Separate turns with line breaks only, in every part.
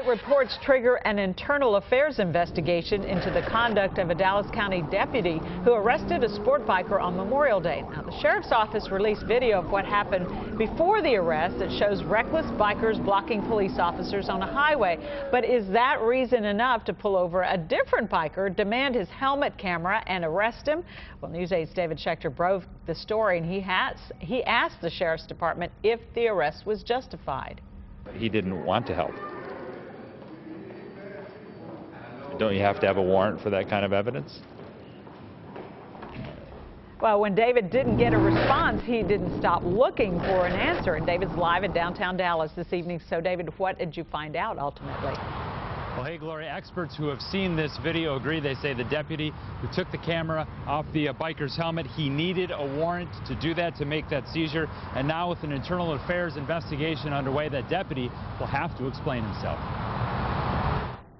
Late reports trigger an internal affairs investigation into the conduct of a Dallas County deputy who arrested a sport biker on Memorial Day. Now, the sheriff's office released video of what happened before the arrest that shows reckless bikers blocking police officers on a highway. But is that reason enough to pull over a different biker, demand his helmet camera, and arrest him? Well, News 8's David Schechter broke the story, and he asked the sheriff's department if the arrest was justified.
He didn't want to help. Don't you have to have a warrant for that kind of evidence?
Well, when David didn't get a response, he didn't stop looking for an answer. And David's live in downtown Dallas this evening. So, David, what did you find out ultimately?
Well, hey, Gloria, experts who have seen this video agree. They say the deputy who took the camera off the biker's helmet, he needed a warrant to do that, to make that seizure. And now with an internal affairs investigation underway, that deputy will have to explain himself.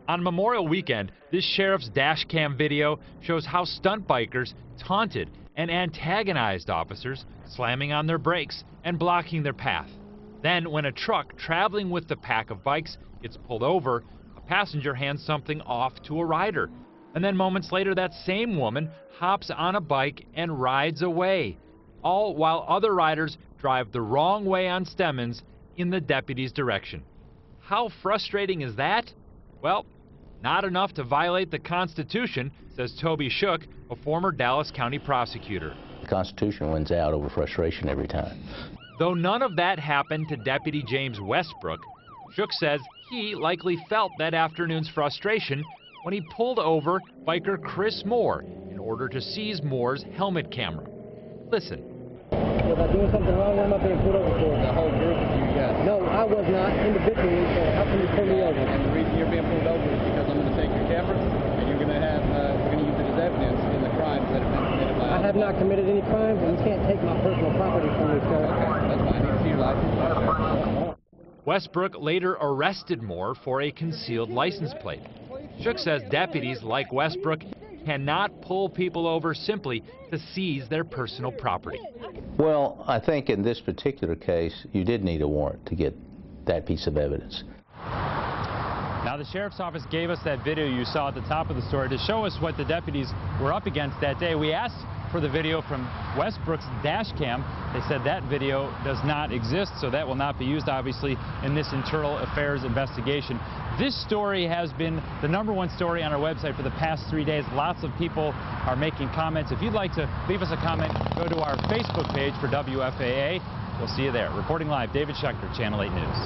On Memorial Weekend, this sheriff's dash cam video shows how stunt bikers taunted and antagonized officers, slamming on their brakes and blocking their path. Then, when a truck traveling with the pack of bikes gets pulled over, a passenger hands something off to a rider. And then moments later, that same woman hops on a bike and rides away, all while other riders drive the wrong way on Stemmons in the deputy's direction. How frustrating is that? Well, not enough to violate the Constitution, says Toby Shook, a former Dallas County prosecutor.
The Constitution wins out over frustration every time.
Though none of that happened to Deputy James Westbrook, Shook says he likely felt that afternoon's frustration when he pulled over biker Chris Moore in order to seize Moore's helmet camera. Listen.
If I'm doing something wrong, what am I being pulled over for?
The whole group of you, yes.
No, I was not individually, so how can you pull me over?
And the reason you're being pulled over is because I'm going to take your camera, and you're going to use it as evidence in the crimes that have been committed by
I have not committed any crimes, and you can't take my personal property from me, sir.
Okay, that's fine. You can see your license.
Westbrook later arrested Moore for a concealed license plate. Shook says deputies like Westbrook cannot pull people over simply to seize their personal property.
Well, I think in this particular case, you did need a warrant to get that piece of evidence.
Now, the sheriff's office gave us that video you saw at the top of the story to show us what the deputies were up against that day. We asked for the video from Westbrook's dash cam. They said that video does not exist, so that will not be used, obviously, in this internal affairs investigation. This story has been the #1 story on our website for the past 3 days. Lots of people are making comments. If you'd like to leave us a comment, go to our Facebook page for WFAA. We'll see you there. Reporting live, David Schechter, Channel 8 News.